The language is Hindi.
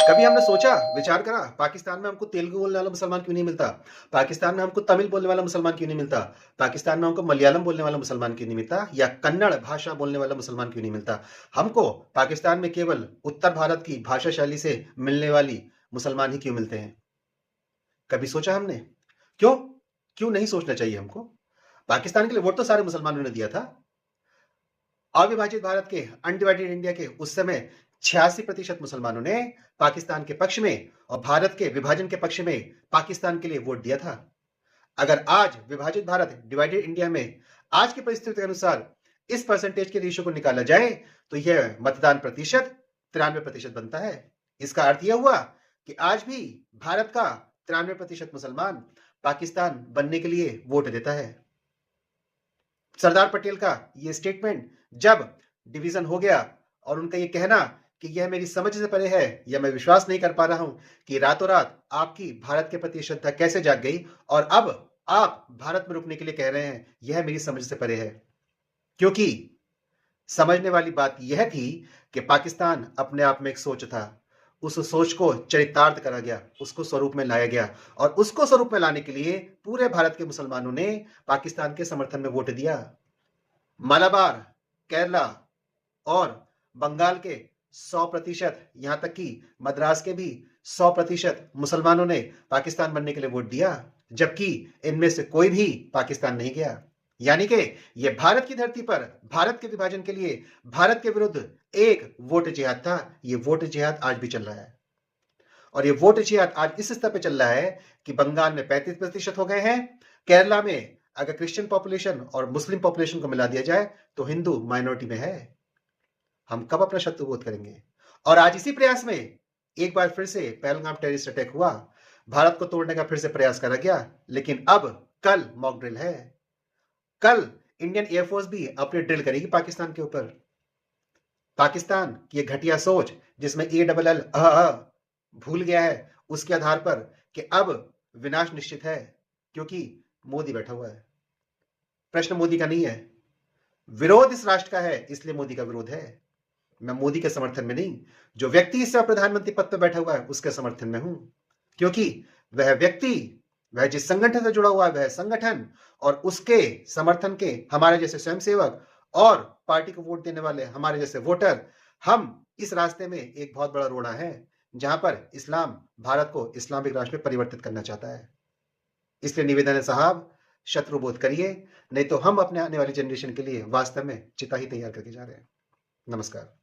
कभी हमने सोचा, विचार करा, पाकिस्तान में हमको तेलुगु बोलने वाला मुसलमान क्यों नहीं मिलता? पाकिस्तान में हमको तमिल बोलने वाला मुसलमान क्यों नहीं मिलता? पाकिस्तान में हमको मलयालम बोलने वाला मुसलमान क्यों नहीं मिलता? या कन्नड़ भाषा बोलने वाला मुसलमान क्यों नहीं मिलता? हमको पाकिस्तान में केवल उत्तर भारत की भाषा शैली से मिलने वाली मुसलमान ही क्यों मिलते हैं? कभी सोचा हमने? क्यों? क्यों नहीं सोचना चाहिए हमको? पाकिस्तान के लिए वोट तो सारे मुसलमानों ने दिया था। अविभाजित भारत के, अनडिवाइडेड इंडिया के उस समय 86% मुसलमानों ने पाकिस्तान के पक्ष में और भारत के विभाजन के पक्ष में पाकिस्तान के लिए वोट दिया था। अगर आज विभाजित भारत, डिवाइडेड इंडिया में आज की परिस्थिति के अनुसार इस परसेंटेज के रेशियो को निकाला जाए तो यह मतदान प्रतिशत 93% बनता है। इसका अर्थ यह हुआ कि आज भी भारत का 93% मुसलमान पाकिस्तान बनने के लिए वोट देता है। सरदार पटेल का यह स्टेटमेंट जब डिवीजन हो गया और उनका यह कहना कि यह मेरी समझ से परे है, या मैं विश्वास नहीं कर पा रहा हूं कि रातों रात आपकी भारत के प्रति श्रद्धा कैसे जाग गई और अब आप भारत में रुकने के लिए कह रहे हैं, यह मेरी समझ से परे है। क्योंकि समझने वाली बात यह थी कि पाकिस्तान अपने आप में एक सोच था। उस सोच को चरितार्थ करा गया, उसको स्वरूप में लाया गया और उसको स्वरूप में लाने के लिए पूरे भारत के मुसलमानों ने पाकिस्तान के समर्थन में वोट दिया। मलाबार, केरला और बंगाल के 100%, यहां तक कि मद्रास के भी 100% मुसलमानों ने पाकिस्तान बनने के लिए वोट दिया, जबकि इनमें से कोई भी पाकिस्तान नहीं गया। यानी कि यह भारत की धरती पर भारत के विभाजन के लिए भारत के विरुद्ध एक वोट जिहाद था। यह वोट जिहाद आज भी चल रहा है और यह वोट जिहाद आज इस स्तर पर चल रहा है कि बंगाल में 35% हो गए हैं। केरला में अगर क्रिश्चियन पॉपुलेशन और मुस्लिम पॉपुलेशन को मिला दिया जाए तो हिंदू माइनॉरिटी में है। हम कब अपना शत्रु बोध करेंगे? और आज इसी प्रयास में एक बार फिर से पहलगाम टेररिस्ट अटैक हुआ, भारत को तोड़ने का फिर से प्रयास करा गया, लेकिन अब कल मॉक ड्रिल है। कल इंडियन एयरफोर्स भी अपनी ड्रिल करेगी पाकिस्तान के ऊपर। पाकिस्तान की घटिया सोच जिसमें ALL भूल गया है, उसके आधार पर कि अब विनाश निश्चित है, क्योंकि मोदी बैठा हुआ है। प्रश्न मोदी का नहीं है, विरोध इस राष्ट्र का है, इसलिए मोदी का विरोध है। मैं मोदी के समर्थन में नहीं, जो व्यक्ति इस प्रधानमंत्री पद पर बैठा हुआ है उसके समर्थन में हूं, क्योंकि वह व्यक्ति, वह जिस संगठन से जुड़ा हुआ है, वह संगठन और उसके समर्थन के हमारे जैसे स्वयंसेवक और पार्टी को वोट देने वाले हमारे जैसे वोटर, हम इस रास्ते में एक बहुत बड़ा रोड़ा है जहां पर इस्लाम भारत को इस्लामिक राष्ट्र में परिवर्तित करना चाहता है। इसलिए निवेदन है साहब, शत्रु बोध करिए, नहीं तो हम अपने आने वाली जनरेशन के लिए वास्तव में चिता ही तैयार करके जा रहे हैं। नमस्कार।